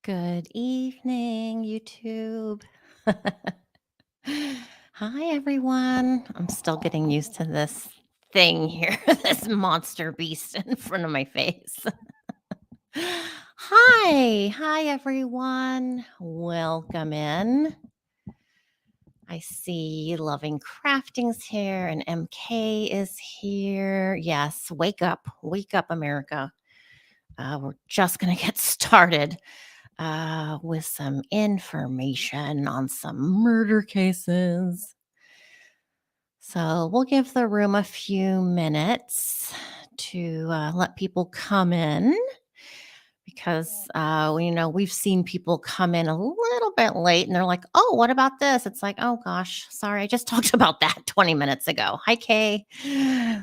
Good evening, YouTube. Hi, everyone. I'm still getting used to this thing here, this monster beast in front of my face. Hi, everyone. Welcome in. I see Loving Crafting's here and MK is here. Yes, wake up, America. We're just going to get started with some information on some murder cases. So we'll give the room a few minutes to let people come in because, we've seen people come in a little bit late and they're like, oh, what about this? It's like, oh gosh, sorry, I just talked about that 20 minutes ago. Hi, Kay.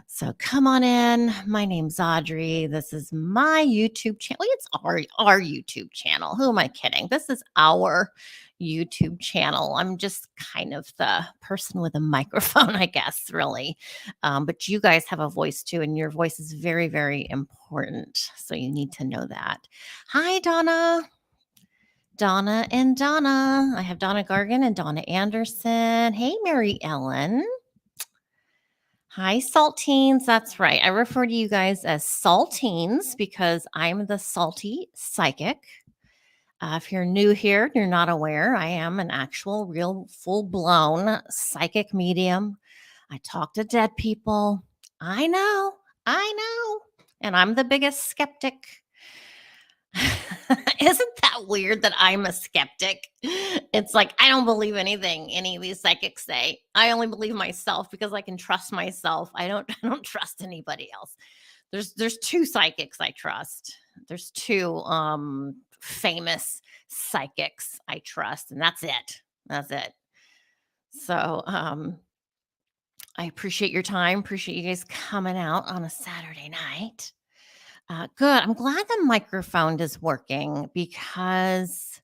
So come on in. My name's Audrey. This is my YouTube channel. It's our YouTube channel. Who am I kidding? This is our YouTube channel. I'm just kind of the person with a microphone, I guess, really. But you guys have a voice too, and your voice is very, very important. So you need to know that. Hi, Donna. Donna and Donna. I have Donna Gargan and Donna Anderson. Hey, Mary Ellen. Hi, Saltines. That's right. I refer to you guys as Saltines because I'm the salty psychic. If you're new here and you're not aware, I am an actual, real, full-blown psychic medium. I talk to dead people. I know. And I'm the biggest skeptic. Isn't that weird that I'm a skeptic? It's like, I don't believe anything any of these psychics say. I only believe myself because I can trust myself. I don't trust anybody else. There's two psychics I trust. There's two famous psychics I trust, and that's it. So I appreciate your time. Appreciate you guys coming out on a Saturday night. Good. I'm glad the microphone is working because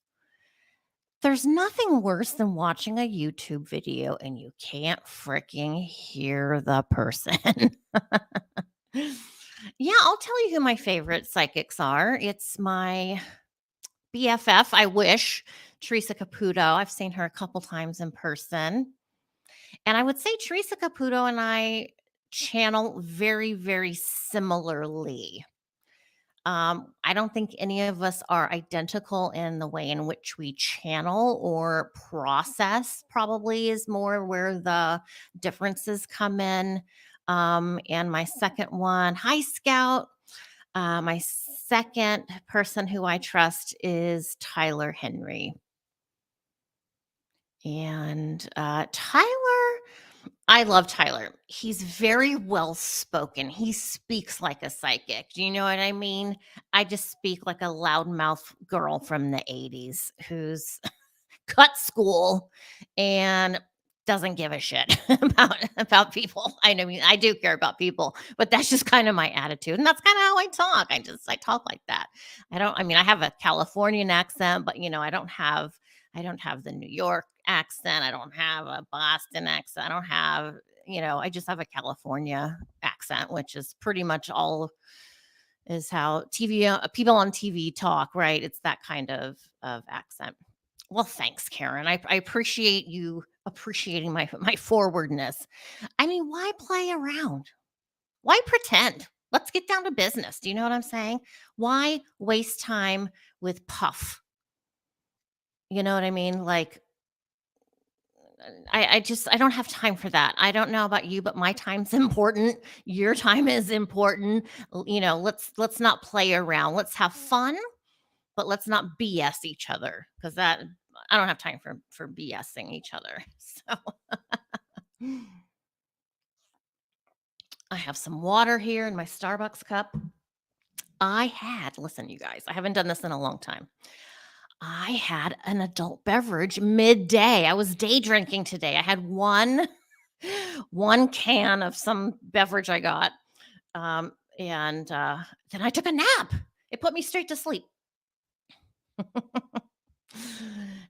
there's nothing worse than watching a YouTube video and you can't freaking hear the person. Yeah, I'll tell you who my favorite psychics are. It's my BFF, I wish, Teresa Caputo. I've seen her a couple times in person. And I would say Teresa Caputo and I channel very, very similarly. I don't think any of us are identical in the way in which we channel or process, probably is more where the differences come in. And my second one, hi, Scout. My second person who I trust is Tyler Henry. And Tyler, I love Tyler. He's very well spoken. He speaks like a psychic. Do you know what I mean? I just speak like a loudmouth girl from the 80s who's cut school and doesn't give a shit about people. I mean, I do care about people, but that's just kind of my attitude. And that's kind of how I talk. I talk like that. I have a Californian accent, but I don't have the New York accent. I don't have a Boston accent. I don't have, I just have a California accent, which is pretty much all is how people on TV talk, right? It's that kind of accent. Well, thanks, Karen. I appreciate you appreciating my forwardness. I mean, why play around? Why pretend? Let's get down to business. Do you know what I'm saying? Why waste time with puff? You know what I mean? Like, I don't have time for that. I don't know about you, but my time's important. Your time is important. Let's not play around. Let's have fun, but let's not BS each other because that I don't have time for BSing each other. So I have some water here in my Starbucks cup. Listen, you guys, I haven't done this in a long time. I had an adult beverage midday. I was day drinking today. I had one can of some beverage I got. And then I took a nap. It put me straight to sleep.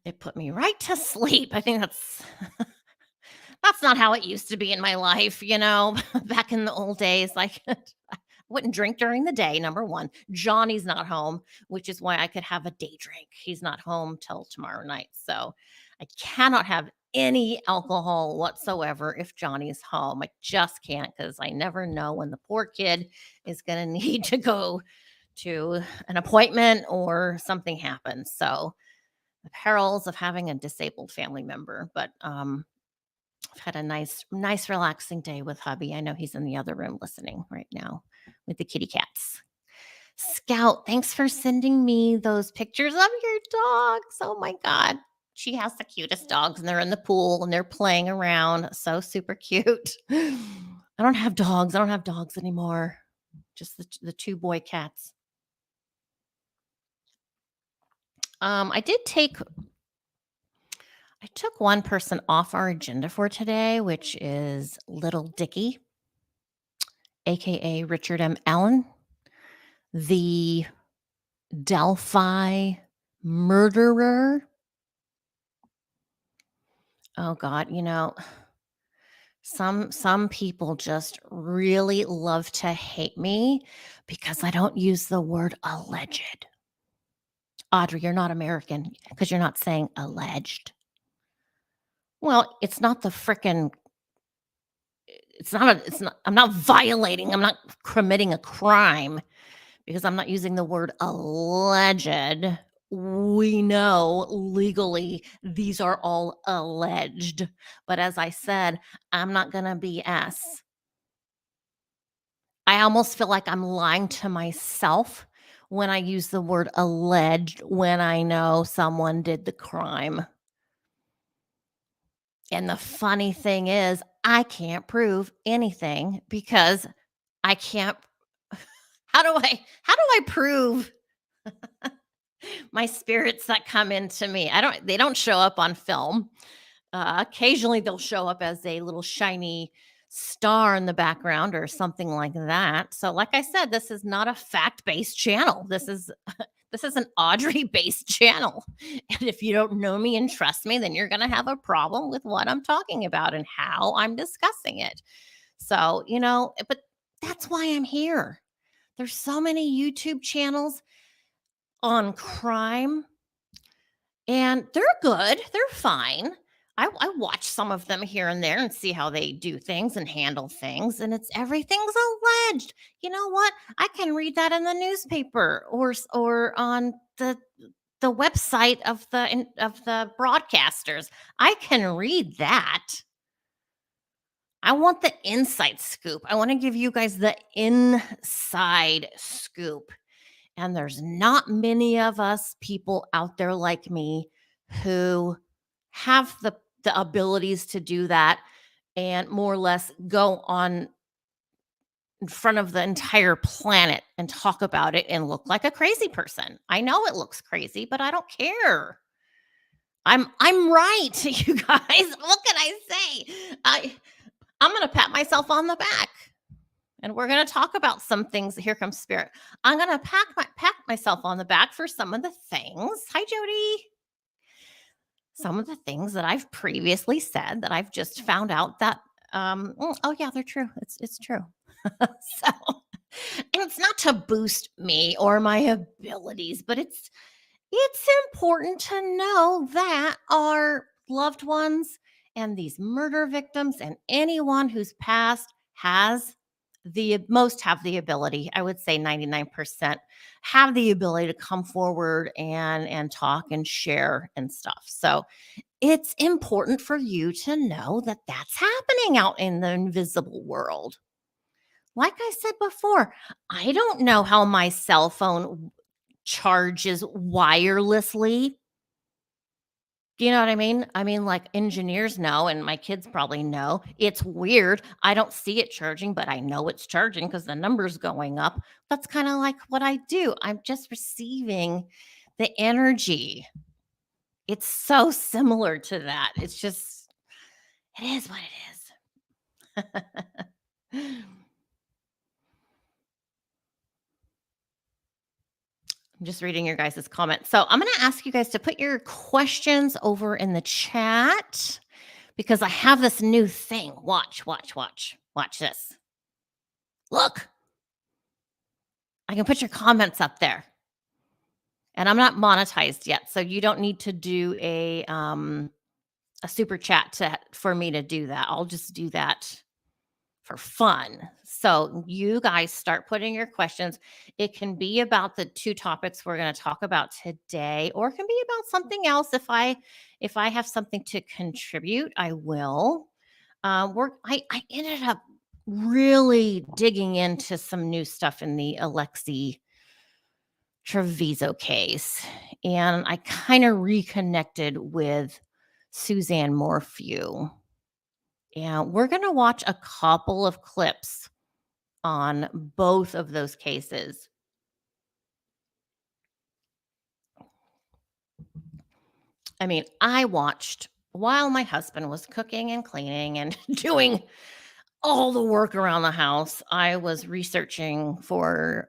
It put me right to sleep. I think that's not how it used to be in my life, back in the old days. Like Wouldn't drink during the day, number one. Johnny's not home, which is why I could have a day drink. He's not home till tomorrow night. So I cannot have any alcohol whatsoever if Johnny's home. I just can't because I never know when the poor kid is going to need to go to an appointment or something happens. So the perils of having a disabled family member. But I've had a nice, relaxing day with hubby. I know he's in the other room listening right now with the kitty cats. Scout, thanks for sending me those pictures of your dogs. Oh my God. She has the cutest dogs and they're in the pool and they're playing around. So super cute. I don't have dogs. I don't have dogs anymore. Just the two boy cats. I took one person off our agenda for today, which is Little Dicky, aka Richard M. Allen, the Delphi murderer. Oh God, some people just really love to hate me because I don't use the word alleged. Audrey, you're not American because you're not saying alleged. Well, it's not the frickin' I'm not violating, I'm not committing a crime because I'm not using the word alleged. We know legally these are all alleged. But as I said, I'm not going to BS. I almost feel like I'm lying to myself when I use the word alleged when I know someone did the crime. And the funny thing is, I can't prove anything because I can't. How do I prove my spirits that come into me? They don't show up on film. Occasionally they'll show up as a little shiny star in the background or something like that. So like I said, this is not a fact-based channel. This is an Audrey-based channel. And if you don't know me and trust me, then you're going to have a problem with what I'm talking about and how I'm discussing it. So, but that's why I'm here. There's so many YouTube channels on crime, and they're good. They're fine. I watch some of them here and there and see how they do things and handle things, and everything's alleged. You know what? I can read that in the newspaper or on the website of the broadcasters. I can read that. I want the inside scoop. I want to give you guys the inside scoop. And there's not many of us people out there like me who have the abilities to do that and more or less go on in front of the entire planet and talk about it and look like a crazy person. I know it looks crazy, but I don't care. I'm right, you guys. What can I say? I'm going to pat myself on the back. And we're going to talk about some things. Here comes Spirit. I'm going to pat myself on the back for some of the things. Hi, Jody. Some of the things that I've previously said that I've just found out that, oh yeah, they're true. It's true. So, and it's not to boost me or my abilities, but it's important to know that our loved ones and these murder victims and anyone who's passed have the ability, I would say 99% have the ability to come forward and talk and share and stuff. So it's important for you to know that that's happening out in the invisible world. Like I said before, I don't know how my cell phone charges wirelessly. Do you know what I mean? I mean, like engineers know, and my kids probably know. It's weird. I don't see it charging, but I know it's charging because the number's going up. That's kind of like what I do. I'm just receiving the energy. It's so similar to that. It's just, it is what it is. I'm just reading your guys' comments. So I'm going to ask you guys to put your questions over in the chat because I have this new thing. Watch this. Look. I can put your comments up there. And I'm not monetized yet, so you don't need to do a super chat for me to do that. I'll just do that for fun. So you guys start putting your questions. It can be about the two topics we're going to talk about today, or it can be about something else. If I have something to contribute, I will. I ended up really digging into some new stuff in the Alexee Trevizo case, and I kind of reconnected with Suzanne Morphew. And we're going to watch a couple of clips on both of those cases. I mean, I watched while my husband was cooking and cleaning and doing all the work around the house. I was researching for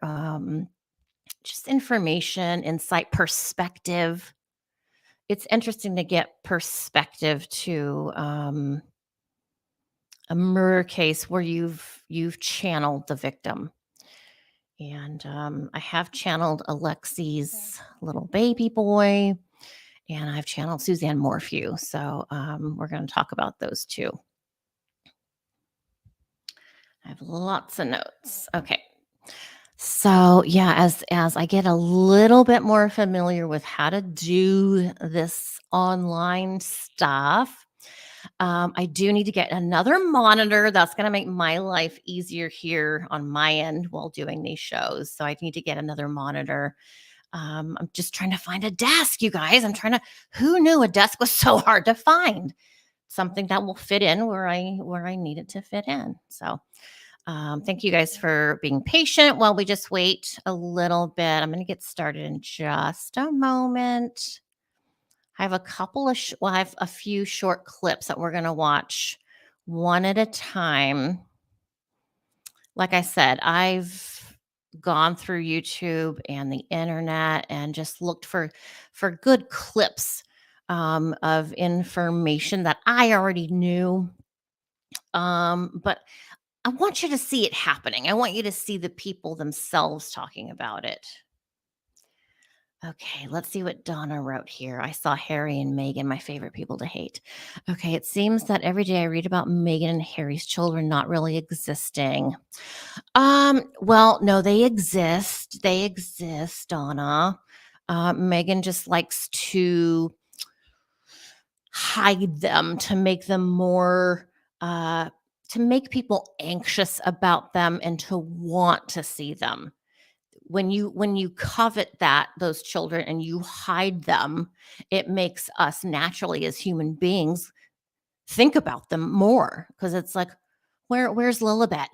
just information, insight, perspective. It's interesting to get perspective to a murder case where you've channeled the victim. And I have channeled Alexee's little baby boy, and I've channeled Suzanne Morphew. So we're going to talk about those two. I have lots of notes. Okay. So yeah, as I get a little bit more familiar with how to do this online stuff, I do need to get another monitor. That's going to make my life easier here on my end while doing these shows. So I need to get another monitor. I'm just trying to find a desk, you guys. Who knew a desk was so hard to find? Something that will fit in where I need it to fit in. So thank you guys for being patient while we just wait a little bit. I'm going to get started in just a moment. I have I have a few short clips that we're going to watch one at a time. Like I said, I've gone through YouTube and the internet and just looked for good clips of information that I already knew. But I want you to see it happening. I want you to see the people themselves talking about it. Okay, let's see what Donna wrote here. I saw Harry and Meghan, my favorite people to hate. Okay, it seems that every day I read about Meghan and Harry's children not really existing. Well, no, they exist. They exist, Donna. Meghan just likes to hide them to make them more to make people anxious about them and to want to see them. When you covet those children and you hide them, it makes us naturally as human beings think about them more, because it's like, where's Lilibet?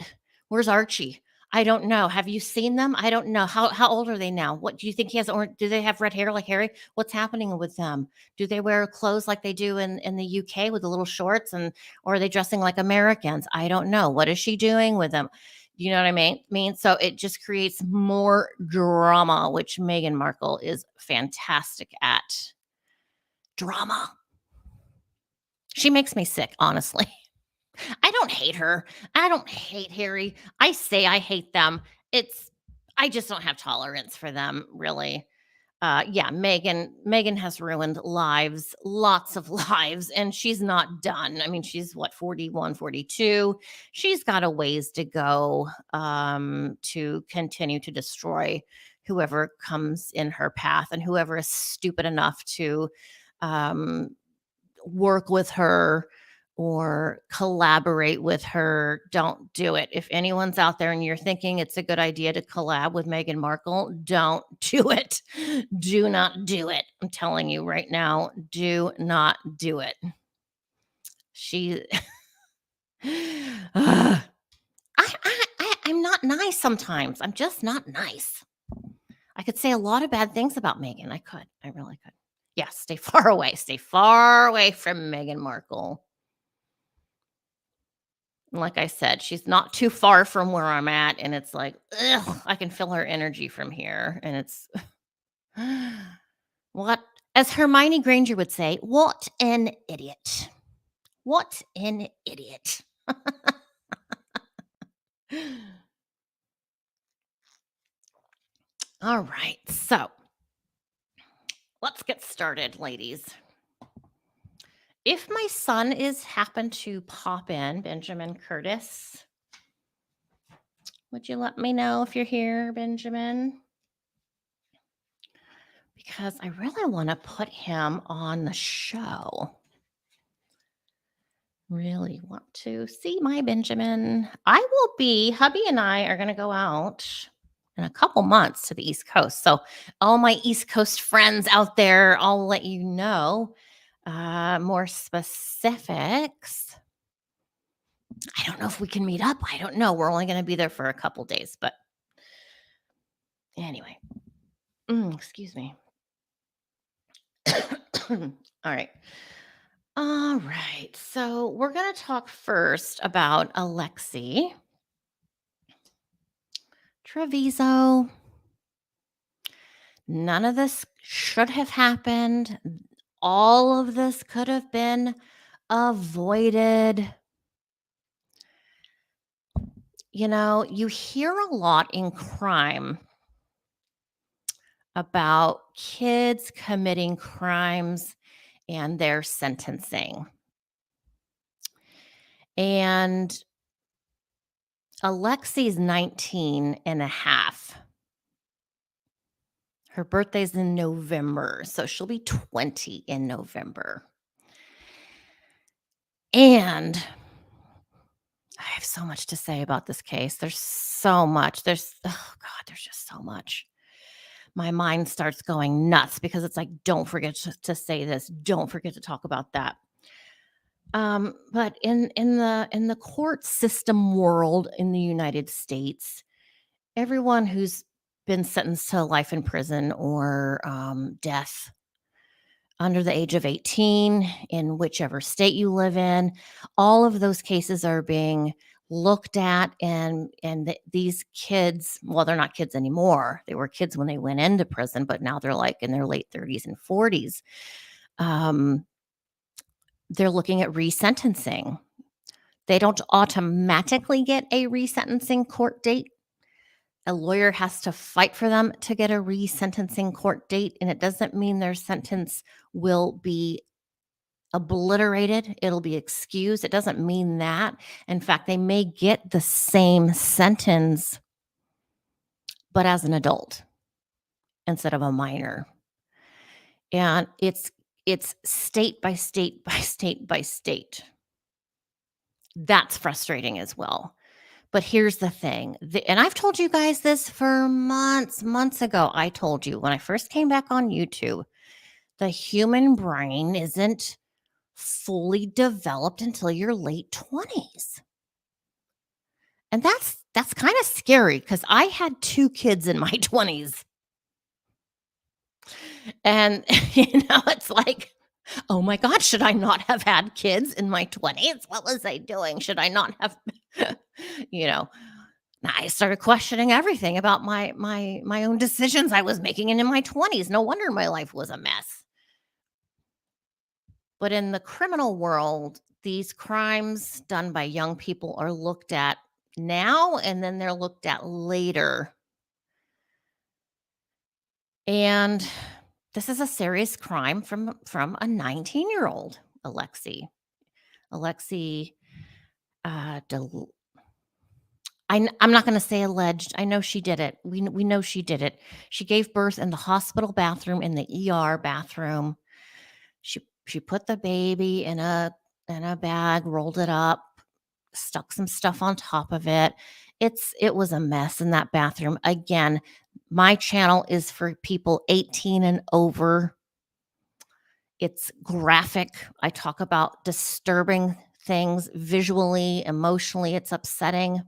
Where's Archie? I don't know. Have you seen them? I don't know. How old are they now? What do you think he has? Or do they have red hair like Harry? What's happening with them? Do they wear clothes like they do in the UK with the little shorts, or are they dressing like Americans? I don't know. What is she doing with them? You know what I mean? So it just creates more drama, which Meghan Markle is fantastic at. Drama. She makes me sick, honestly. I don't hate her. I don't hate Harry. I say I hate them. I just don't have tolerance for them, really. Yeah, Meghan has ruined lives, lots of lives, and she's not done. I mean, she's what, 41, 42. She's got a ways to go to continue to destroy whoever comes in her path, and whoever is stupid enough to um, work with her or collaborate with her. Don't do it. If anyone's out there and you're thinking it's a good idea to collab with Meghan Markle, don't do it. Do not do it. I'm telling you right now, do not do it. She I'm not nice sometimes. I'm just not nice. I could say a lot of bad things about Meghan. I really could. Yeah, stay far away. Stay far away from Meghan Markle. Like I said, she's not too far from where I'm at, and it's like, ugh, I can feel her energy from here, and it's what, as Hermione Granger would say, what an idiot. What an idiot. All right. So let's get started, ladies. If my son is happened to pop in, Benjamin Curtis, would you let me know if you're here, Benjamin? Because I really want to put him on the show. Really want to see my Benjamin. Hubby and I are going to go out in a couple months to the East Coast. So, all my East Coast friends out there, I'll let you know more specifics. I don't know if we can meet up. I don't know. We're only going to be there for a couple days. But anyway, excuse me. All right. All right. So we're going to talk first about Alexee Trevizo. None of this should have happened. All of this could have been avoided. You know, you hear a lot in crime about kids committing crimes and their sentencing. And Alexee's 19 and a half. Her birthday's in November, so she'll be 20 in November. And I have so much to say about this case. There's so much. There's just so much. My mind starts going nuts because it's like, don't forget to say this. Don't forget to talk about that. But in the court system world in the United States, everyone who's been sentenced to life in prison or death under the age of 18 in whichever state you live in, all of those cases are being looked at, and these kids, well, they're not kids anymore. They were kids when they went into prison, but now they're like in their late 30s and 40s. They're looking at resentencing. They don't automatically get a resentencing court date. A lawyer has to fight for them to get a resentencing court date, and it doesn't mean their sentence will be obliterated. It'll be excused. It doesn't mean that. In fact, they may get the same sentence, but as an adult instead of a minor. And it's state by state by state by state. That's frustrating as well. But here's the thing, and I've told you guys this for months ago. I told you when I first came back on YouTube, the human brain isn't fully developed until your late 20s. And that's kind of scary because I had 2 kids in my 20s. And, it's like, oh my God, should I not have had kids in my 20s? What was I doing? Should I not have, I started questioning everything about my own decisions I was making in my 20s. No wonder my life was a mess. But in the criminal world, these crimes done by young people are looked at now, and then they're looked at later. And this is a serious crime from a 19-year-old, Alexee. I'm not going to say alleged. I know she did it. We know she did it. She gave birth in the hospital bathroom, in the ER bathroom. She put the baby in a bag, rolled it up, stuck some stuff on top of it. It was a mess in that bathroom. Again, my channel is for people 18 and over. It's graphic. I talk about disturbing things visually, emotionally. It's upsetting.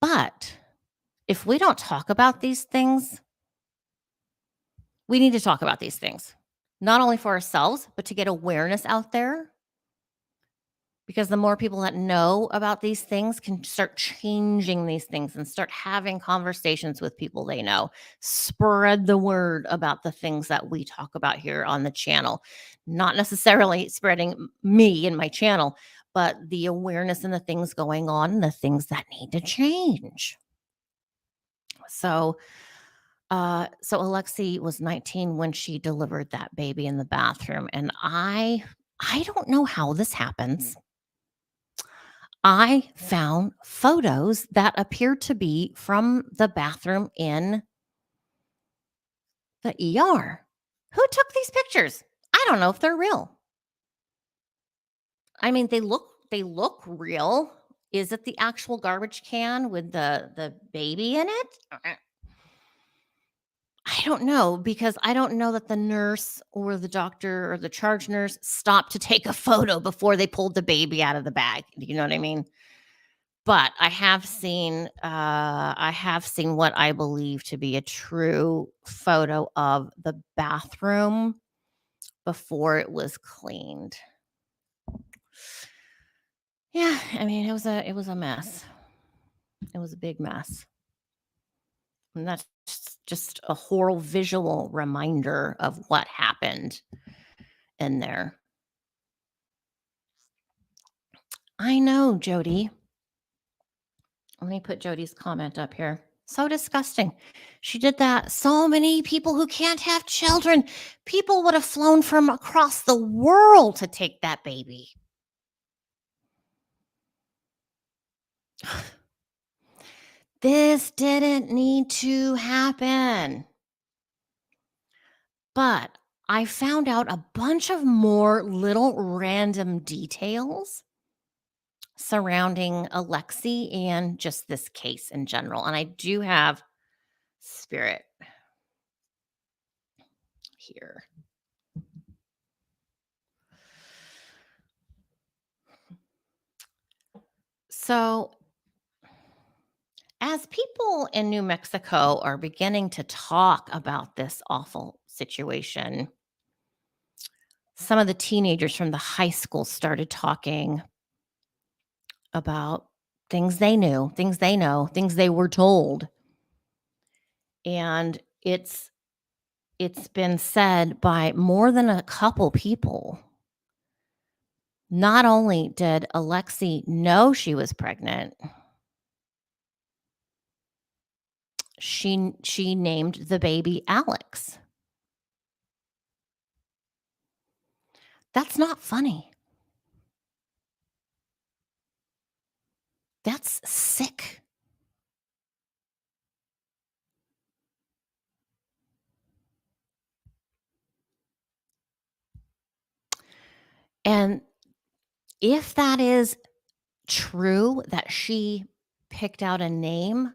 But if we don't talk about these things, we need to talk about these things, not only for ourselves, but to get awareness out there. Because the more people that know about these things can start changing these things and start having conversations with people they know. Spread the word about the things that we talk about here on the channel. Not necessarily spreading me and my channel, but the awareness and the things going on and the things that need to change. So Alexee was 19 when she delivered that baby in the bathroom, and I don't know how this happens. I found photos that appear to be from the bathroom in the ER. Who took these pictures? I don't know if they're real. I mean, they look real. Is it the actual garbage can with the baby in it? I don't know, because I don't know that the nurse or the doctor or the charge nurse stopped to take a photo before they pulled the baby out of the bag. Do you know what I mean? But I have seen what I believe to be a true photo of the bathroom before it was cleaned. Yeah, I mean, it was a mess. It was a big mess. And that's just a horrible visual reminder of what happened in there. I know, Jody. Let me put Jody's comment up here. So disgusting. She did that. So many people who can't have children. People would have flown from across the world to take that baby. This didn't need to happen. But I found out a bunch of more little random details surrounding Alexee and just this case in general. And I do have Spirit here. So, as people in New Mexico are beginning to talk about this awful situation, some of the teenagers from the high school started talking about things they knew, things they know, things they were told. And it's been said by more than a couple people. Not only did Alexee know she was pregnant, she named the baby Alex. That's not funny. That's sick. And if that is true, that she picked out a name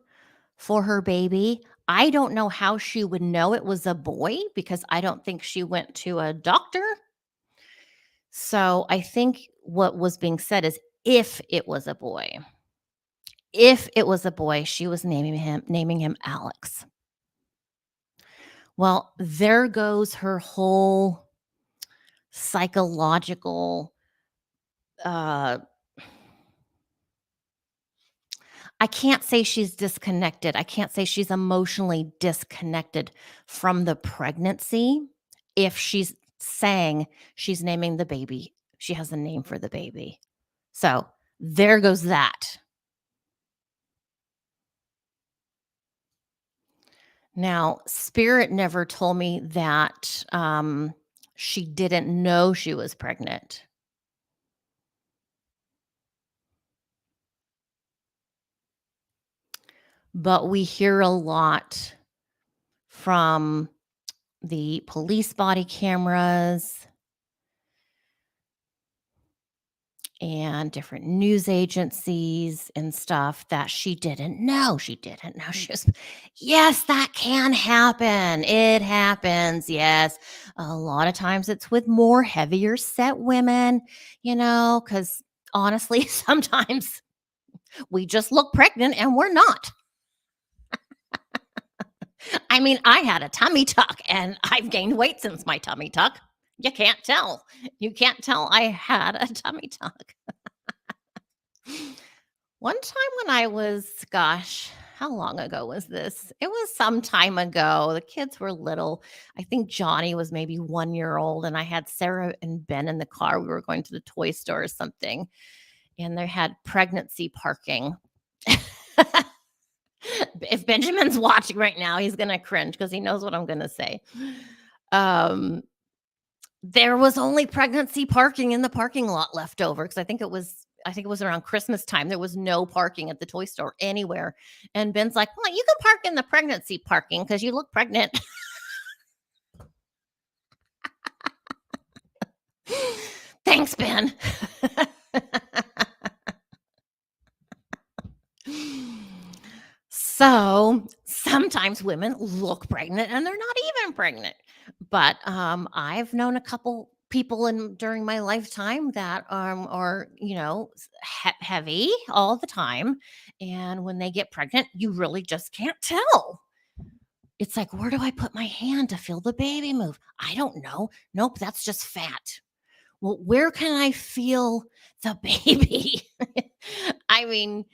for her baby, I don't know how she would know it was a boy, because I don't think she went to a doctor. So I think what was being said is, if it was a boy, she was naming him Alex. Well, there goes her whole psychological, I can't say she's disconnected. I can't say she's emotionally disconnected from the pregnancy if she's saying she's naming the baby. She has a name for the baby. So there goes that. Now, Spirit never told me that she didn't know she was pregnant. But we hear a lot from the police body cameras and different news agencies and stuff that she didn't know. She didn't know she was. Yes, that can happen. It happens. Yes. A lot of times it's with more heavier set women, because honestly, sometimes we just look pregnant and we're not. I mean, I had a tummy tuck and I've gained weight since my tummy tuck. You can't tell. You can't tell I had a tummy tuck. One time when I was, gosh, how long ago was this? It was some time ago. The kids were little. I think Johnny was maybe 1 year old, and I had Sarah and Ben in the car. We were going to the toy store or something, and they had pregnancy parking. if Benjamin's watching right now, he's gonna cringe because he knows what I'm gonna say. Um, there was only pregnancy parking in the parking lot left over because I think it was around Christmas time. There was no parking at the toy store anywhere. And Ben's like, well, you can park in the pregnancy parking because you look pregnant. Thanks, Ben. So sometimes women look pregnant and they're not even pregnant. But I've known a couple people during my lifetime that are heavy all the time, and when they get pregnant, you really just can't tell. It's like, where do I put my hand to feel the baby move? I don't know. Nope, that's just fat. Well, where can I feel the baby? I mean,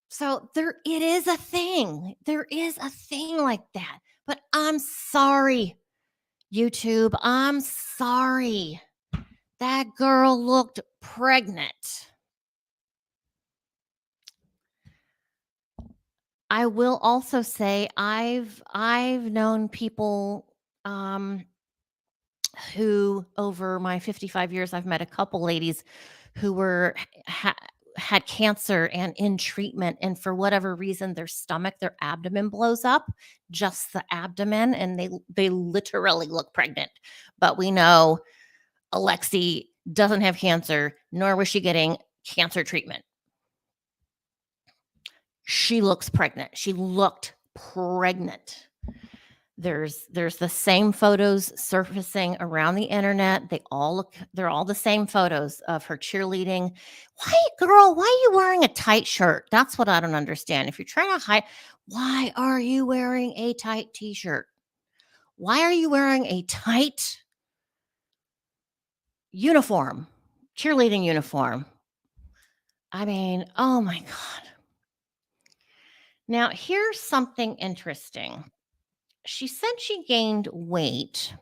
so it is a thing. There is a thing like that. But I'm sorry, YouTube. I'm sorry. That girl looked pregnant. I will also say I've known people who, over my 55 years, I've met a couple ladies who had cancer and in treatment, and for whatever reason their abdomen blows up, just the abdomen, and they literally look pregnant. But we know Alexee doesn't have cancer, nor was she getting cancer treatment. She looks pregnant. She looked pregnant. There's the same photos surfacing around the internet. They're all the same photos of her cheerleading. Why are you wearing a tight shirt? That's what I don't understand. If you're trying to hide, why are you wearing a tight t-shirt? Why are you wearing a tight uniform, cheerleading uniform? I mean, oh my God. Now, here's something interesting. She said she gained weight.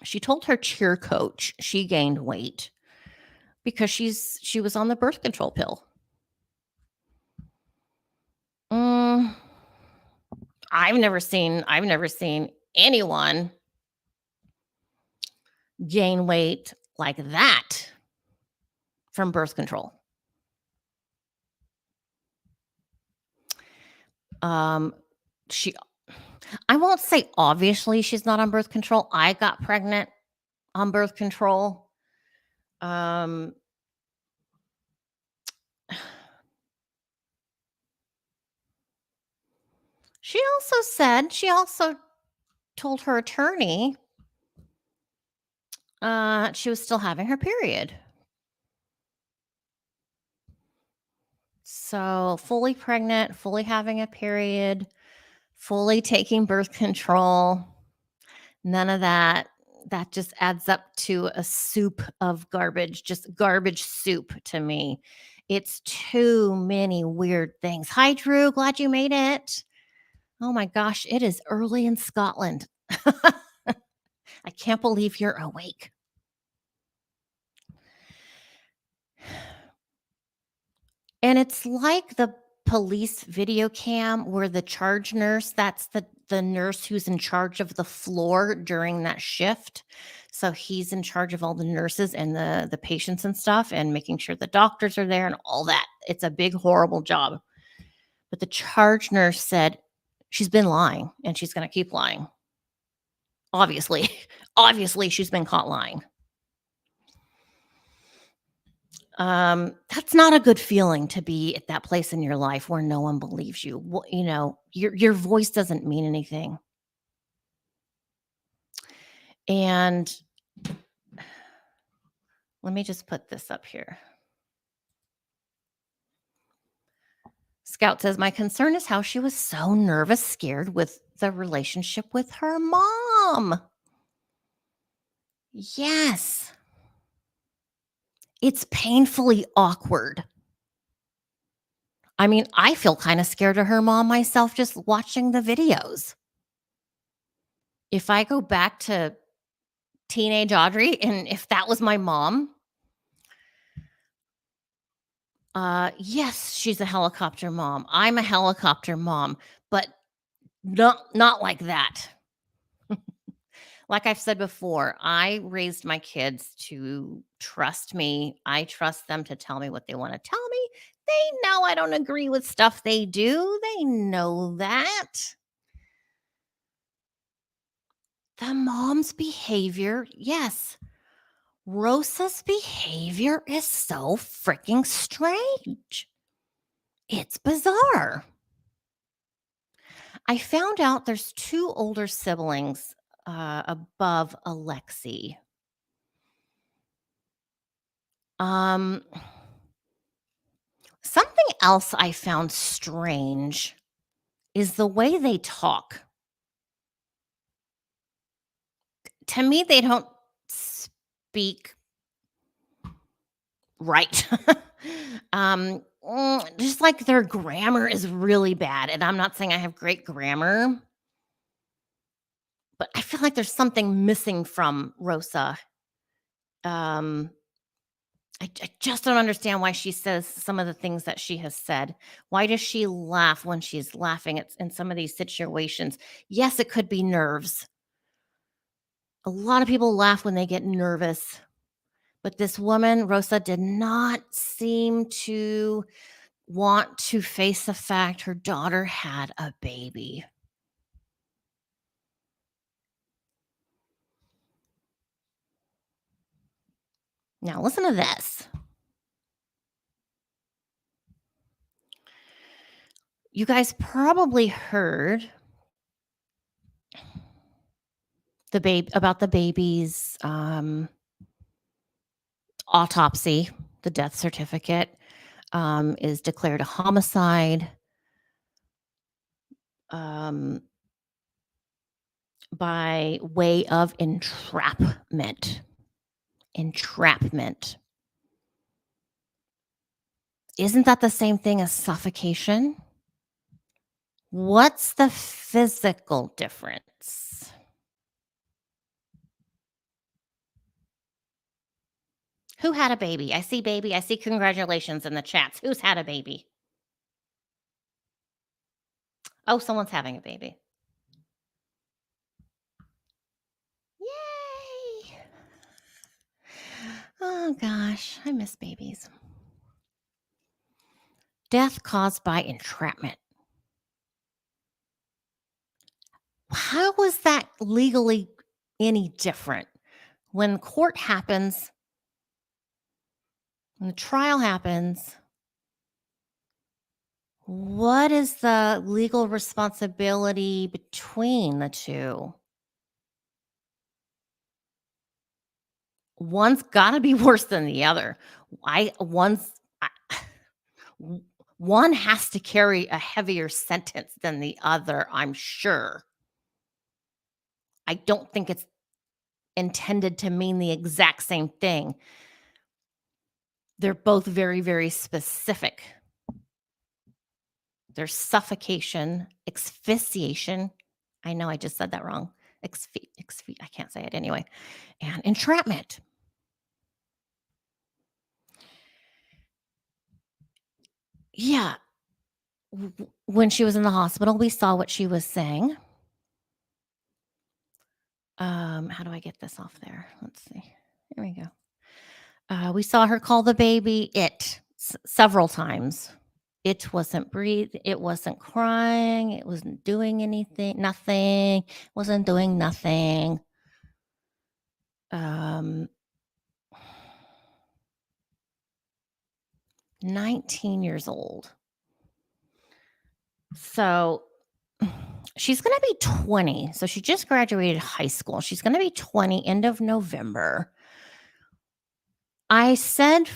She told her cheer coach she gained weight because she was on the birth control pill. I've never seen anyone gain weight like that from birth control. I won't say obviously she's not on birth control. I got pregnant on birth control. She also told her attorney she was still having her period. So fully pregnant, fully having a period, fully taking birth control, none of that. That just adds up to a soup of garbage, just garbage soup to me. It's too many weird things. Hi, Drew. Glad you made it. Oh my gosh, it is early in Scotland. I can't believe you're awake. And it's like the police video cam where the charge nurse, that's the nurse who's in charge of the floor during that shift. So he's in charge of all the nurses and the patients and stuff, and making sure the doctors are there and all that. It's a big, horrible job. But the charge nurse said she's been lying and she's going to keep lying. Obviously, she's been caught lying. That's not a good feeling to be at that place in your life where no one believes you. Your voice doesn't mean anything. And let me just put this up here. Scout says, my concern is how she was so nervous, scared with the relationship with her mom. Yes. It's painfully awkward. I mean, I feel kind of scared of her mom myself just watching the videos. If I go back to teenage Audrey, and if that was my mom, Yes, she's a helicopter mom. I'm a helicopter mom, but not like that. Like I've said before, I raised my kids to trust me. I trust them to tell me what they want to tell me. They know I don't agree with stuff they do. They know that. The mom's behavior, yes. Rosa's behavior is so freaking strange. It's bizarre. I found out there's 2 older siblings, above Alexee. Um, Something else I found strange is the way they talk. To me, they don't speak right. Just like their grammar is really bad, and I'm not saying I have great grammar, but I feel like there's something missing from Rosa. Um, I just don't understand why she says some of the things that she has said. Why does she laugh when she's laughing at in some of these situations? Yes, it could be nerves. A lot of people laugh when they get nervous, but this woman, Rosa, did not seem to want to face the fact her daughter had a baby. Now, listen to this. You guys probably heard about the baby's autopsy. The death certificate is declared a homicide by way of entrapment. Entrapment. Isn't that the same thing as suffocation? What's the physical difference? Who had a baby? I see baby. I see congratulations in the chats. Who's had a baby? Oh, someone's having a baby. Yay! Oh gosh, I miss babies. Death caused by entrapment. How is that legally any different? When court happens, when the trial happens, what is the legal responsibility between the two? One's got to be worse than the other. One has to carry a heavier sentence than the other, I'm sure. I don't think it's intended to mean the exact same thing. They're both very, very specific. There's suffocation, asphyxiation. I know I just said that wrong. I can't say it anyway. And entrapment. Yeah. When she was in the hospital, we saw what she was saying. How do I get this off there? Let's see. Here we go. We saw her call the baby several times. It wasn't breathing. It wasn't crying. It wasn't doing anything. Nothing. Wasn't doing nothing. 19 years old. So she's going to be 20. So she just graduated high school. She's going to be 20 end of November. I said,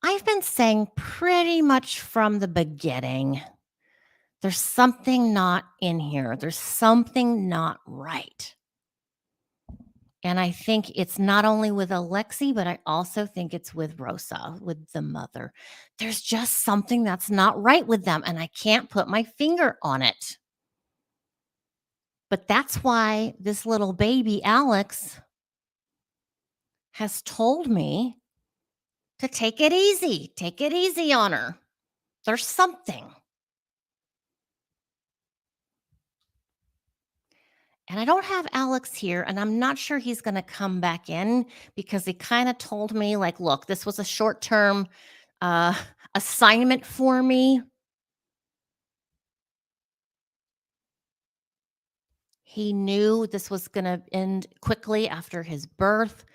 I've been saying pretty much from the beginning, there's something not in here. There's something not right. And I think it's not only with Alexee, but I also think it's with Rosa, with the mother. There's just something that's not right with them, and I can't put my finger on it. But that's why this little baby, Alex, has told me to take it easy. Take it easy on her. There's something. And I don't have Alex here, and I'm not sure he's going to come back in because he kind of told me, like, look, this was a short-term uh, assignment for me. He knew this was going to end quickly after his birth.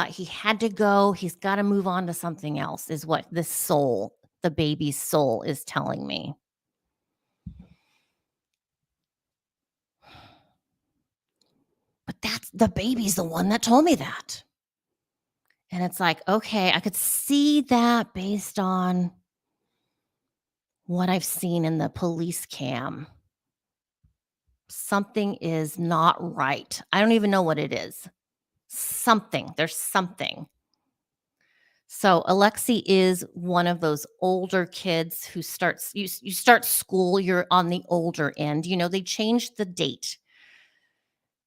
He had to go. He's got to move on to something else, is what this soul, the baby's soul, is telling me. But that's the baby's the one that told me that. And it's like, okay, I could see that based on what I've seen in the police cam. Something is not right. I don't even know what it is. Something. There's something. So Alexee is one of those older kids who starts you start school, you're on the older end. You know, they changed the date.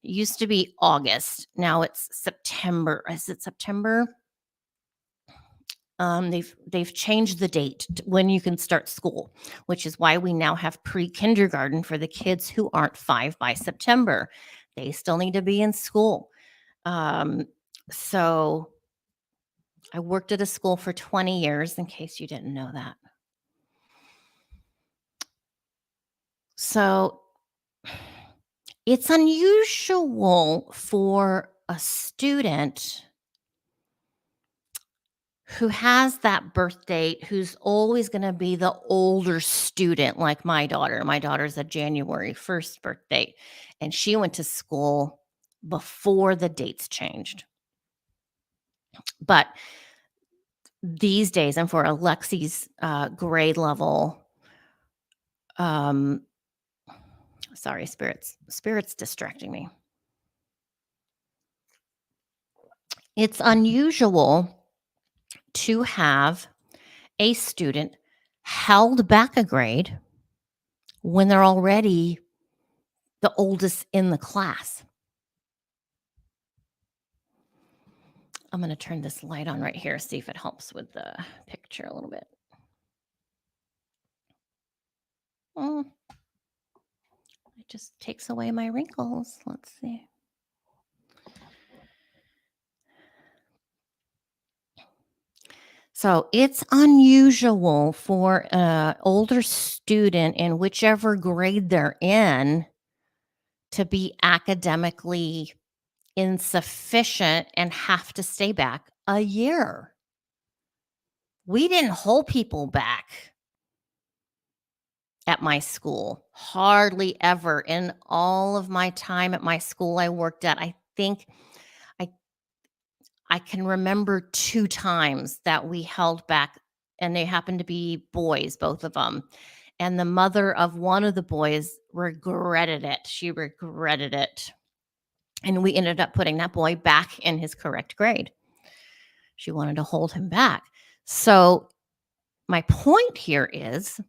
It used to be August. Now it's September. Is it September? They've changed the date when you can start school, which is why we now have pre-kindergarten for the kids who aren't 5 by September. They still need to be in school. So I worked at a school for 20 years, in case you didn't know that. So it's unusual for a student who has that birth date, who's always going to be the older student, like my daughter. My daughter's a January 1st birth date, and she went to school before the dates changed. But these days, and for Alexee's grade level, sorry, spirits distracting me. It's unusual to have a student held back a grade when they're already the oldest in the class. I'm going to turn this light on right here, see if it helps with the picture a little bit. It just takes away my wrinkles. Let's see. So it's unusual for an older student in whichever grade they're in to be academically insufficient and have to stay back a year. We didn't hold people back at my school. Hardly ever. In all of my time at my school I worked at, I think I can remember 2 times that we held back, and they happened to be boys, both of them. And the mother of one of the boys regretted it. She regretted it. And we ended up putting that boy back in his correct grade. She wanted to hold him back. So my point here is,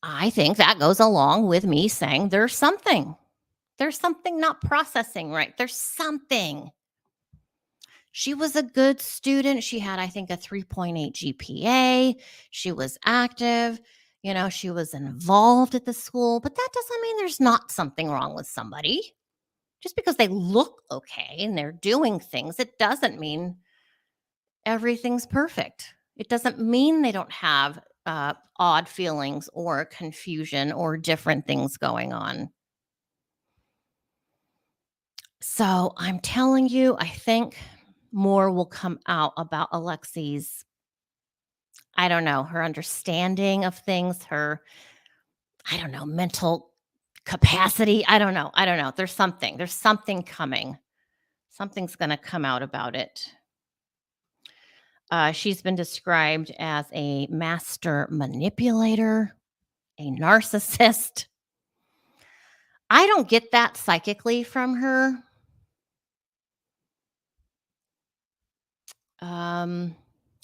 I think that goes along with me saying there's something. There's something not processing right. There's something. She was a good student. She had, I think, a 3.8 GPA. She was active. You know, she was involved at the school. But that doesn't mean there's not something wrong with somebody. Just because they look okay and they're doing things, it doesn't mean everything's perfect. It doesn't mean they don't have odd feelings or confusion or different things going on. So I'm telling you, I think more will come out about Alexee's, I don't know, her understanding of things, her, I don't know, mental capacity. I don't know. There's something coming. Something's going to come out about it. She's been described as a master manipulator, a narcissist. I don't get that psychically from her.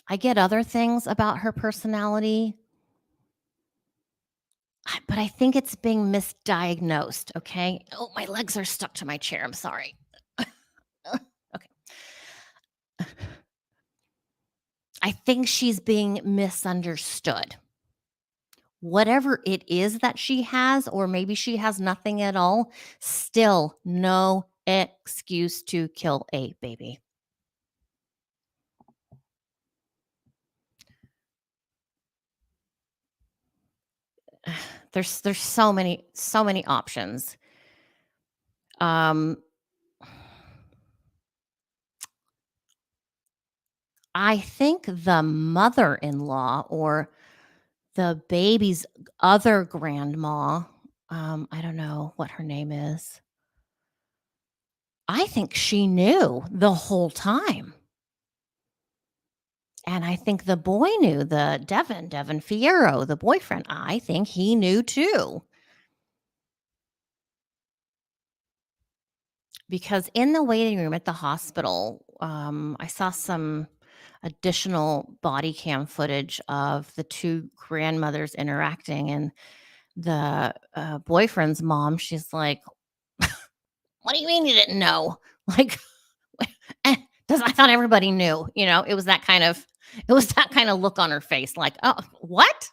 I get other things about her personality, but I think it's being misdiagnosed, okay? Oh, my legs are stuck to my chair. I'm sorry. Okay. I think she's being misunderstood. Whatever it is that she has, or maybe she has nothing at all, still no excuse to kill a baby. There's so many options. I think the mother-in-law or the baby's other grandma, I don't know what her name is. I think she knew the whole time. And I think the boy knew, the Devin Fierro, the boyfriend, I think he knew too. Because in the waiting room at the hospital, I saw some additional body cam footage of the two grandmothers interacting, and the boyfriend's mom, she's like, what do you mean you didn't know? Like, I thought everybody knew, it was that kind of look on her face, like, oh, what?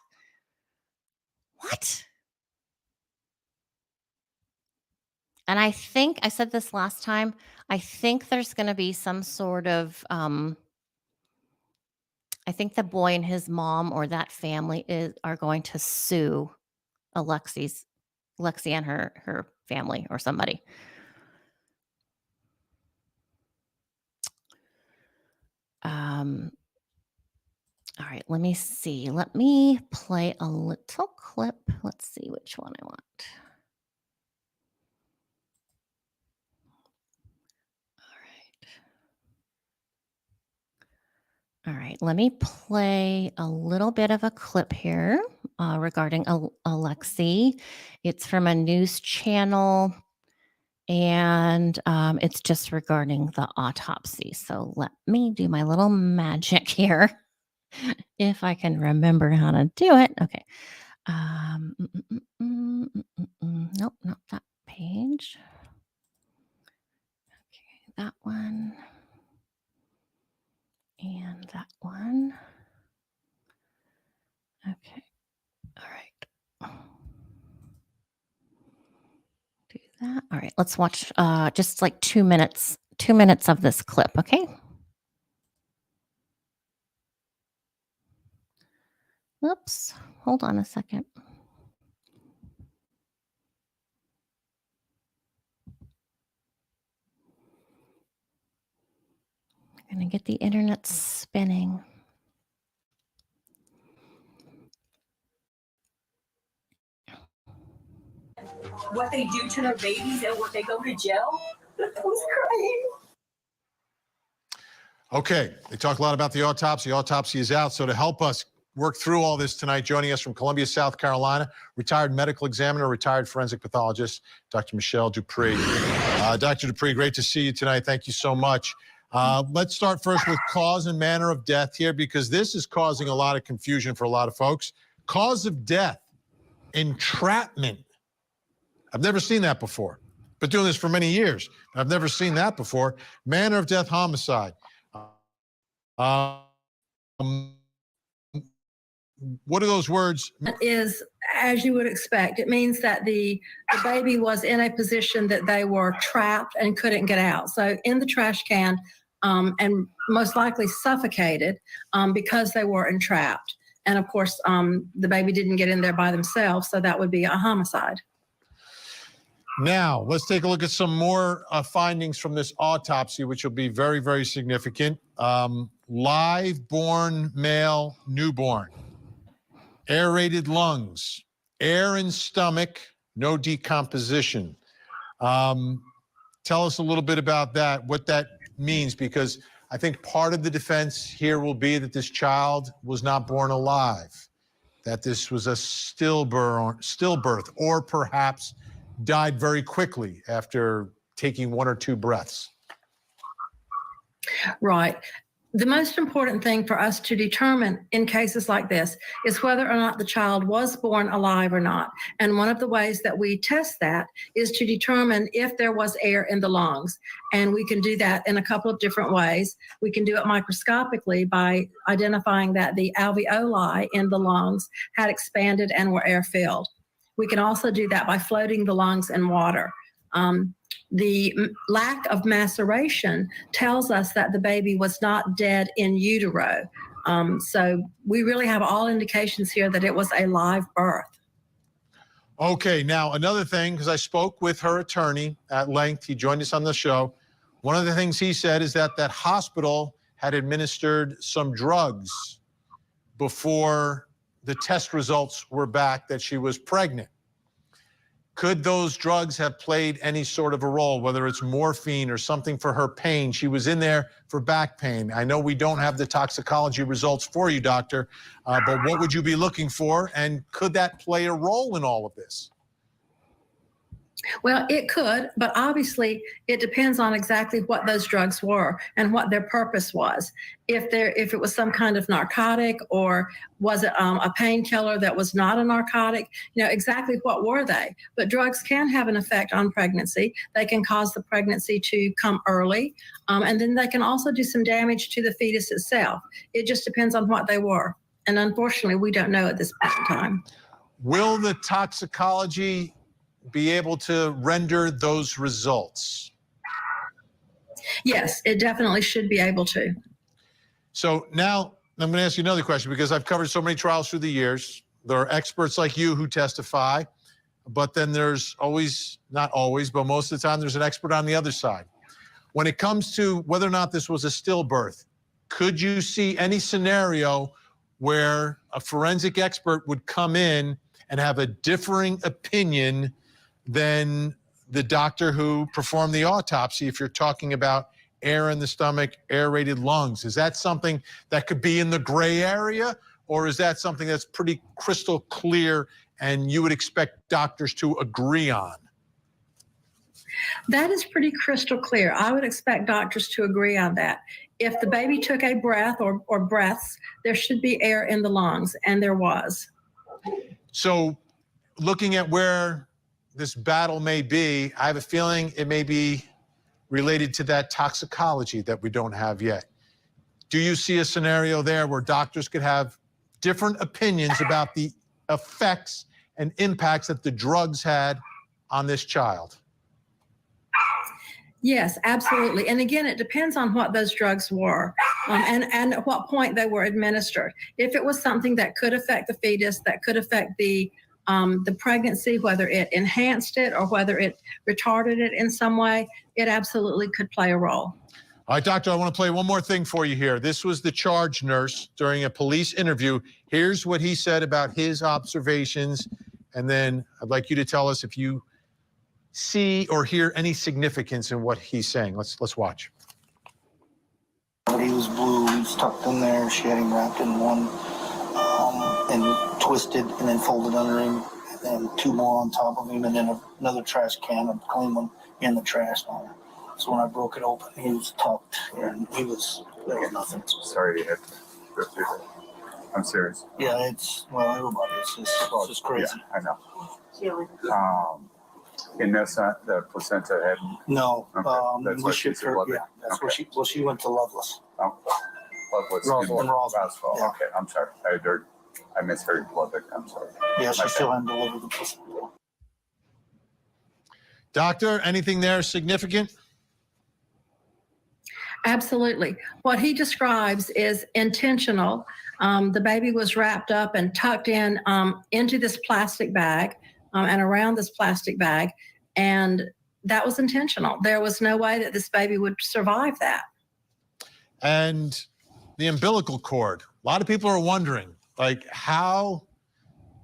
And I think I said this last time, I think there's going to be some sort of, I think the boy and his mom or that family are going to sue Alexee and her family or somebody. All right, let me see. Let me play a little clip. Let's see which one I want. All right, let me play a little bit of a clip here regarding Alexee. It's from a news channel, and it's just regarding the autopsy. So let me do my little magic here, if I can remember how to do it. Okay. Nope, not that page. Okay, that one. And that one. Okay. All right. Do that. All right. Let's watch just like 2 minutes. 2 minutes of this clip. Okay. Oops. Hold on a second. I'm going to get the internet spinning. What they do to their babies and what they go to jail? That was crazy. Okay, they talk a lot about the autopsy. Autopsy is out. So to help us work through all this tonight, joining us from Columbia, South Carolina, retired medical examiner, retired forensic pathologist, Dr. Michelle Dupree. Dr. Dupree, great to see you tonight. Thank you so much. Let's start first with cause and manner of death here, because this is causing a lot of confusion for a lot of folks. Cause of death, entrapment. I've never seen that before. Been doing this for many years. I've never seen that before. Manner of death, homicide. What are those words? It is, as you would expect, it means that the baby was in a position that they were trapped and couldn't get out. So in the trash can, and most likely suffocated because they were entrapped. And of course, the baby didn't get in there by themselves, so that would be a homicide. Now, let's take a look at some more findings from this autopsy, which will be very, very significant. Live born male newborn, aerated lungs, air in stomach, no decomposition. Tell us a little bit about that, what that means, because I think part of the defense here will be that this child was not born alive, that this was a stillbirth, or perhaps died very quickly after taking 1 or 2 breaths. Right. The most important thing for us to determine in cases like this is whether or not the child was born alive or not. And one of the ways that we test that is to determine if there was air in the lungs. And we can do that in a couple of different ways. We can do it microscopically by identifying that the alveoli in the lungs had expanded and were air-filled. We can also do that by floating the lungs in water. The lack of maceration tells us that the baby was not dead in utero. So we really have all indications here that it was a live birth. Okay, now another thing, because I spoke with her attorney at length, he joined us on the show. One of the things he said is that that hospital had administered some drugs before the test results were back that she was pregnant. Could those drugs have played any sort of a role, whether it's morphine or something for her pain? She was in there for back pain. I know we don't have the toxicology results for you, doctor, but what would you be looking for? And could that play a role in all of this? Well, it could, but obviously it depends on exactly what those drugs were and what their purpose was. If it was some kind of narcotic, or was it a painkiller that was not a narcotic, exactly what were they? But drugs can have an effect on pregnancy. They can cause the pregnancy to come early, and then they can also do some damage to the fetus itself. It just depends on what they were. And unfortunately, we don't know at this point in time. Will the toxicology be able to render those results? Yes, it definitely should be able to. So now I'm going to ask you another question, because I've covered so many trials through the years. There are experts like you who testify, but then there's always, not always, but most of the time there's an expert on the other side. When it comes to whether or not this was a stillbirth, could you see any scenario where a forensic expert would come in and have a differing opinion than the doctor who performed the autopsy, if you're talking about air in the stomach, aerated lungs? Is that something that could be in the gray area, or is that something that's pretty crystal clear and you would expect doctors to agree on? That is pretty crystal clear. I would expect doctors to agree on that. If the baby took a breath or breaths, there should be air in the lungs, and there was. So looking at where this battle may be, I have a feeling it may be related to that toxicology that we don't have yet. Do you see a scenario there where doctors could have different opinions about the effects and impacts that the drugs had on this child? Yes, absolutely. And again, it depends on what those drugs were and at what point they were administered. If it was something that could affect the fetus, that could affect the pregnancy, whether it enhanced it or whether it retarded it in some way, it absolutely could play a role. All right, doctor, I want to play one more thing for you here. This was the charge nurse during a police interview. Here's what he said about his observations, and then I'd like you to tell us if you see or hear any significance in what he's saying. Let's watch. He was blue, he was tucked in there. She had him wrapped in one and twisted and then folded under him, and two more on top of him, and then another trash can, a clean one, in the trash can. So when I broke it open, he was tucked and there was nothing. Sorry you had to go through that. I'm serious. Yeah, everybody, it's just crazy. Yeah, I know. And no sign, the placenta had. No, Okay. That's we why shipped she's her. Loveland. Yeah, that's Okay. where she went to Loveless. Oh, Loveless. Roswell. Yeah. Okay, I'm sorry. I misheard Lubbock. I'm sorry. Yeah, she My still bad. hadn't delivered the placenta. Doctor, anything there significant? Absolutely. What he describes is intentional. The baby was wrapped up and tucked in into this plastic bag and around this plastic bag, and that was intentional. There was no way that this baby would survive that. And the umbilical cord. A lot of people are wondering, like, how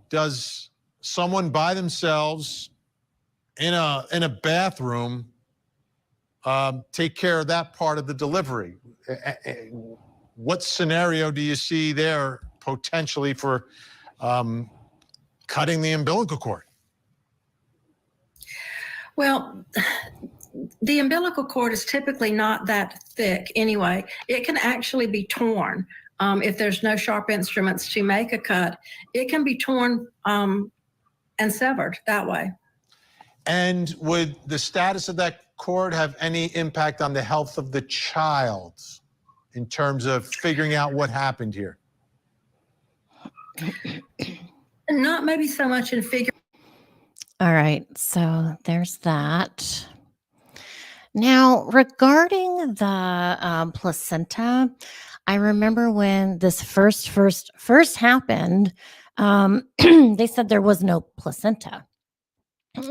does someone by themselves in a bathroom take care of that part of the delivery? What scenario do you see there potentially for cutting the umbilical cord? Well, the umbilical cord is typically not that thick anyway. It can actually be torn if there's no sharp instruments to make a cut. It can be torn and severed that way. And would the status of that cord have any impact on the health of the child in terms of figuring out what happened here? Not maybe so much in figure. All right, so there's that. Now, regarding the placenta, I remember when this first happened, they said there was no placenta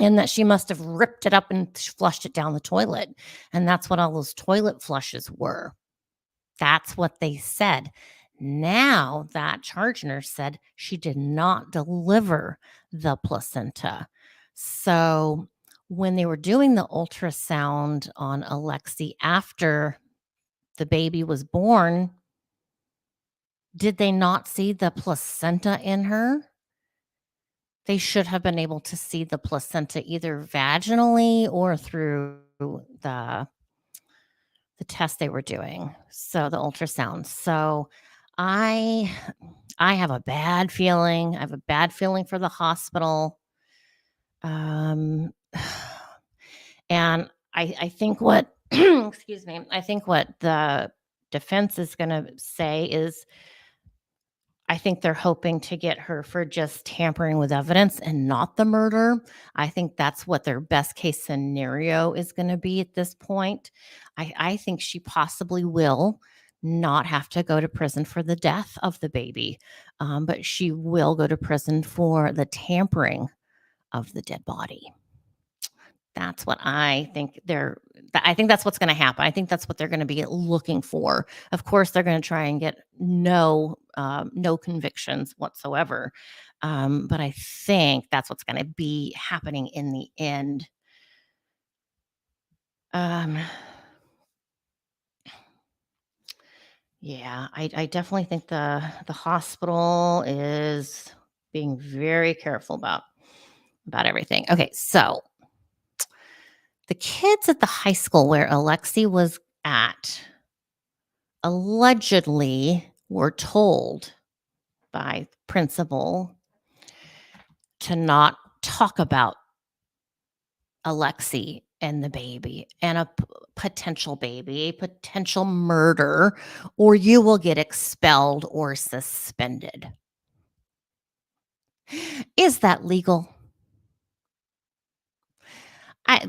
and that she must have ripped it up and flushed it down the toilet. And that's what all those toilet flushes were. That's what they said. Now that charge nurse said she did not deliver the placenta. So when they were doing the ultrasound on Alexee after the baby was born, did they not see the placenta in her? They should have been able to see the placenta either vaginally or through the test they were doing. So the ultrasound. So I have a bad feeling. I have a bad feeling for the hospital. And I think what, excuse me, I think what the defense is going to say is, I think they're hoping to get her for just tampering with evidence and not the murder. I think that's what their best case scenario is going to be at this point. I think she possibly will not have to go to prison for the death of the baby, but she will go to prison for the tampering of the dead body. That's what I think I think that's what's going to happen. I think that's what they're going to be looking for. Of course, they're going to try and get no convictions whatsoever. But I think that's what's going to be happening in the end. Yeah, I definitely think the hospital is being very careful about everything. Okay, so the kids at the high school where Alexee was at allegedly were told by principal to not talk about Alexee and the baby and a potential baby, a potential murder, or you will get expelled or suspended. Is that legal?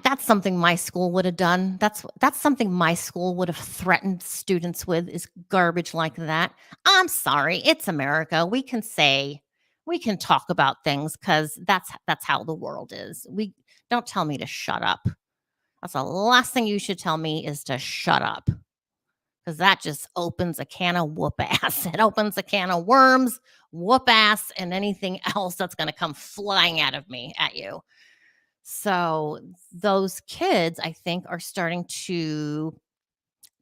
That's something my school would have done. That's something my school would have threatened students with, is garbage like that. I'm sorry, it's America. We can talk about things because that's how the world is. Don't tell me to shut up. That's the last thing you should tell me, is to shut up, because that just opens a can of whoop ass. It opens a can of worms, whoop ass, and anything else that's going to come flying out of me at you. So those kids, I think, are starting to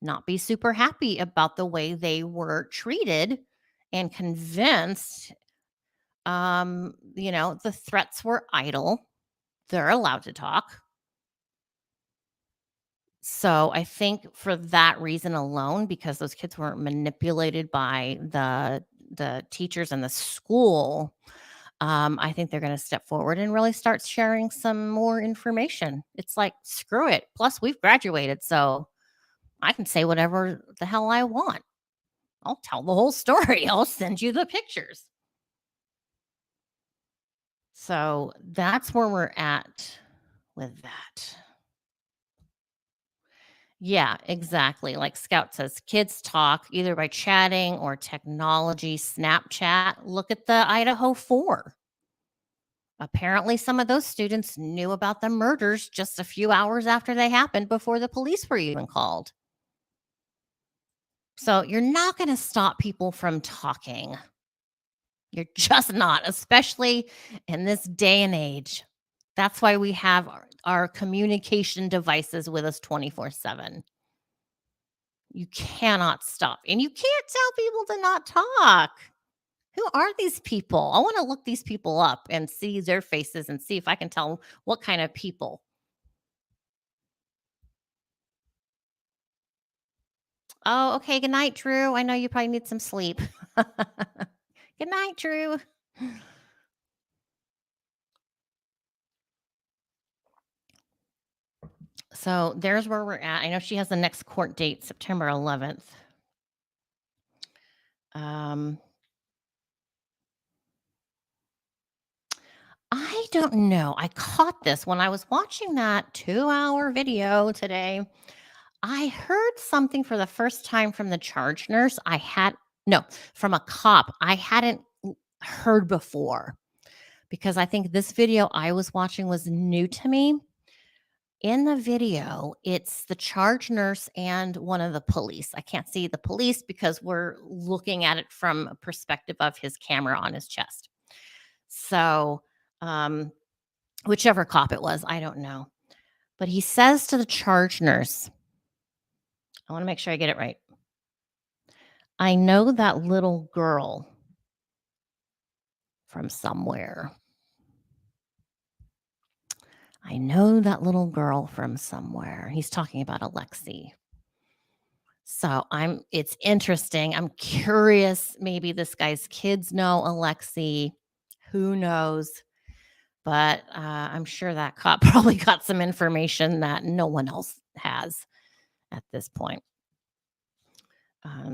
not be super happy about the way they were treated and convinced, the threats were idle. They're allowed to talk. So I think for that reason alone, because those kids weren't manipulated by the teachers and the school, I think they're going to step forward and really start sharing some more information. It's like, screw it. Plus, we've graduated, so I can say whatever the hell I want. I'll tell the whole story. I'll send you the pictures. So that's where we're at with that. Yeah, exactly. Like Scout says, kids talk either by chatting or technology, Snapchat. Look at the Idaho 4. Apparently, some of those students knew about the murders just a few hours after they happened, before the police were even called. So you're not going to stop people from talking. You're just not, especially in this day and age. That's why we have our communication devices with us 24/7. You cannot stop. And you can't tell people to not talk. Who are these people? I want to look these people up and see their faces and see if I can tell what kind of people. Oh, okay. Good night, Drew. I know you probably need some sleep. Good night, Drew. So there's where we're at. I know she has the next court date, September 11th. I don't know. I caught this when I was watching that 2-hour video today. I heard something for the first time from the charge nurse. From a cop I hadn't heard before, because I think this video I was watching was new to me. In the video, it's the charge nurse and one of the police. I can't see the police because we're looking at it from a perspective of his camera on his chest. So, whichever cop it was, I don't know. But he says to the charge nurse, I want to make sure I get it right. I know that little girl from somewhere. I know that little girl from somewhere. He's talking about Alexee. So it's interesting. I'm curious. Maybe this guy's kids know Alexee. Who knows? But I'm sure that cop probably got some information that no one else has at this point.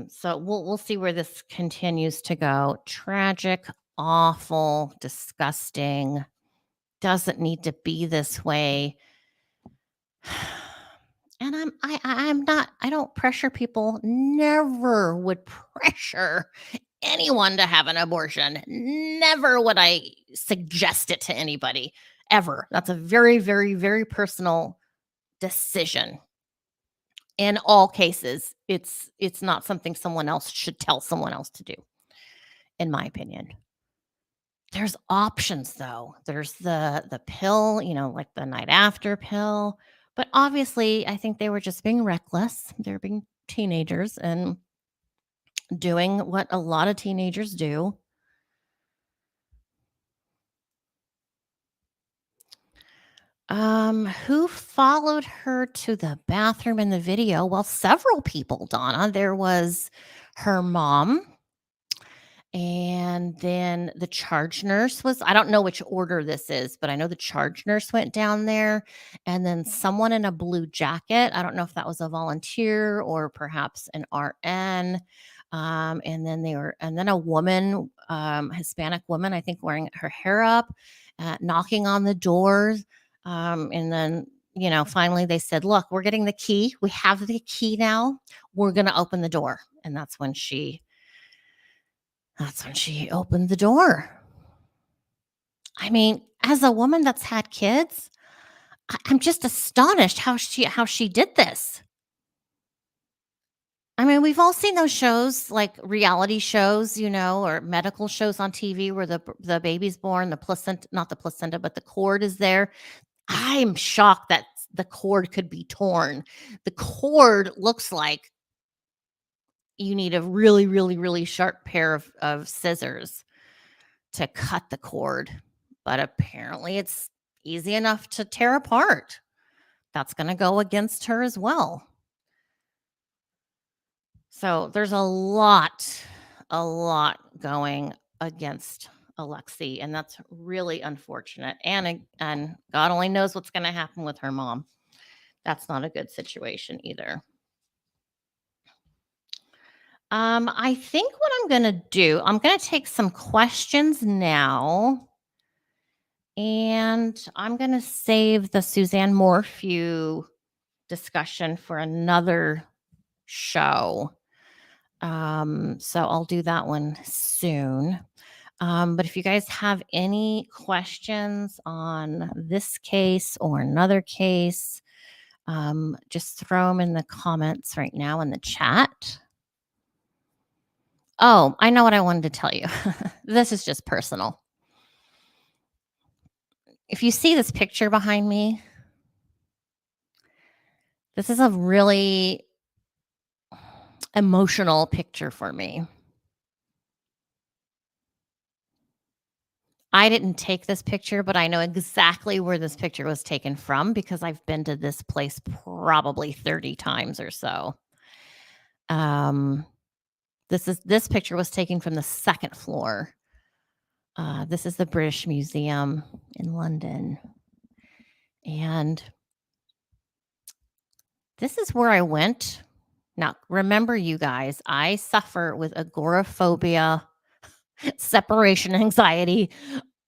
So we'll see where this continues to go. Tragic, awful, disgusting. Doesn't need to be this way. And I don't pressure people. Never would pressure anyone to have an abortion. Never would I suggest it to anybody, ever. That's a very, very, very personal decision. In all cases, it's not something someone else should tell someone else to do, in my opinion. There's options, though. There's the pill, like the night after pill. But obviously, I think they were just being reckless. They're being teenagers and doing what a lot of teenagers do. Who followed her to the bathroom in the video? Well, several people, Donna. There was her mom. And then the charge nurse I don't know which order this is, but I know the charge nurse went down there, and then someone in a blue jacket. I don't know if that was a volunteer or perhaps an RN. And then a woman, Hispanic woman, I think, wearing her hair up, knocking on the doors. And then, finally they said, look, we're getting the key. We have the key now. We're going to open the door. And that's when she opened the door. I mean, as a woman that's had kids, I'm just astonished how she did this. I mean, we've all seen those shows, like reality shows, or medical shows on TV where the baby's born, not the placenta, but the cord is there. I'm shocked that the cord could be torn. The cord looks like you need a really, really, really sharp pair of scissors to cut the cord. But apparently it's easy enough to tear apart. That's going to go against her as well. So there's a lot going against Alexee, and that's really unfortunate. And God only knows what's going to happen with her mom. That's not a good situation either. I think what I'm going to do, I'm going to take some questions now, and I'm going to save the Suzanne Morphew discussion for another show. So I'll do that one soon. But if you guys have any questions on this case or another case, just throw them in the comments right now in the chat. Oh, I know what I wanted to tell you. This is just personal. If you see this picture behind me, this is a really emotional picture for me. I didn't take this picture, but I know exactly where this picture was taken from because I've been to this place probably 30 times or so. This picture was taken from the second floor. This is the British Museum in London. And this is where I went. Now, remember, you guys, I suffer with agoraphobia, separation anxiety,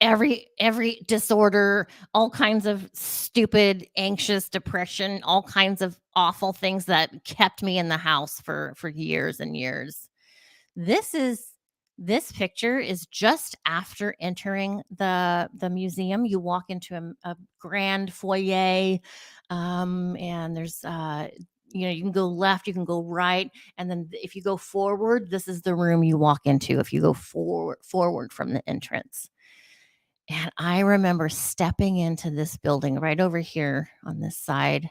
every disorder, all kinds of stupid, anxious depression, all kinds of awful things that kept me in the house for years and years. This picture is just after entering the museum. You walk into a grand foyer, and there's you can go left, you can go right, and then if you go forward, this is the room you walk into. If you go forward from the entrance, and I remember stepping into this building right over here on this side,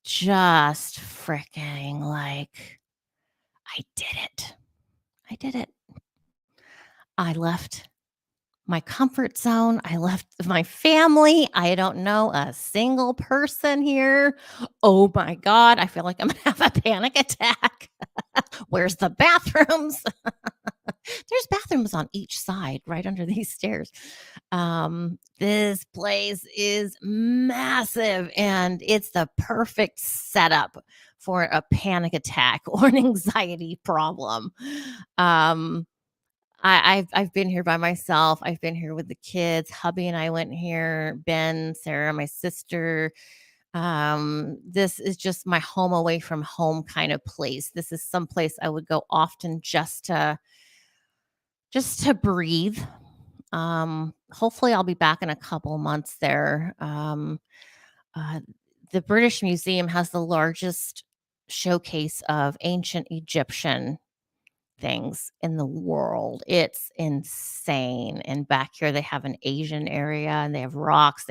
just freaking like, I did it. I did it. I left my comfort zone. I left my family. I don't know a single person here. Oh my God. I feel like I'm going to have a panic attack. Where's the bathrooms? There's bathrooms on each side, right under these stairs. This place is massive, and it's the perfect setup for a panic attack or an anxiety problem. I've been here by myself. I've been here with the kids. Hubby and I went here. Ben, Sarah, my sister. This is just my home away from home kind of place. This is some place I would go often just to breathe. Hopefully I'll be back in a couple months there. The British Museum has the largest showcase of ancient Egyptian things in the world. It's insane. And back here they have an Asian area, and they have rocks.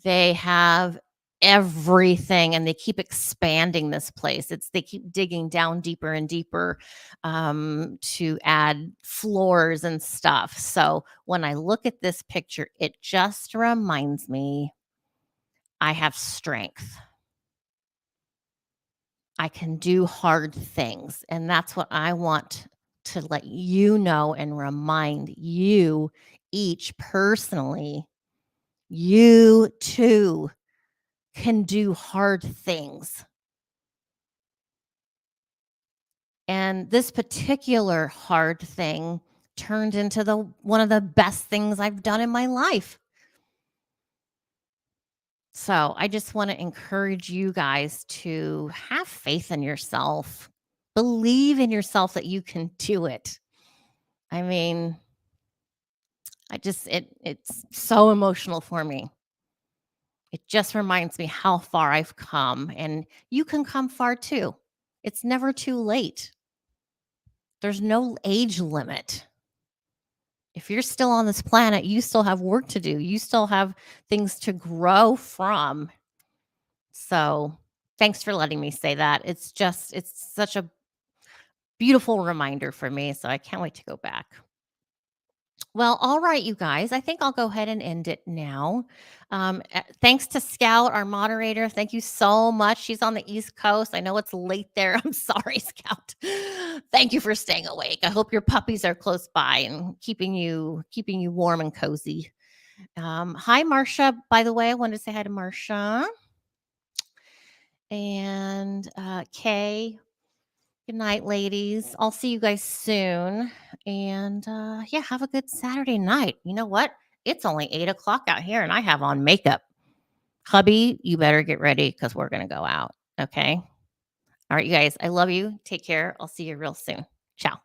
They have everything, and they keep expanding this place. They keep digging down deeper and deeper to add floors and stuff. So when I look at this picture, it just reminds me I have strength. I can do hard things. And that's what I want to let you know and remind you each personally. You too can do hard things. And this particular hard thing turned into one of the best things I've done in my life. So I just want to encourage you guys to have faith in yourself. Believe in yourself that you can do it. I mean, it's so emotional for me. It just reminds me how far I've come, and you can come far too. It's never too late. There's no age limit. If you're still on this planet, you still have work to do. You still have things to grow from. So thanks for letting me say that. It's such a beautiful reminder for me. So I can't wait to go back. Well, all right, you guys, I think I'll go ahead and end it now. Thanks to Scout, our moderator. Thank you so much. She's on the East Coast. I know it's late there. I'm sorry, Scout. Thank you for staying awake. I hope your puppies are close by and keeping you warm and cozy. Hi, Marcia. By the way, I wanted to say hi to Marcia. And Kay. Good night, ladies. I'll see you guys soon. And yeah, have a good Saturday night. You know what? It's only 8 o'clock out here, and I have on makeup. Hubby, you better get ready because we're going to go out. Okay. All right, you guys. I love you. Take care. I'll see you real soon. Ciao.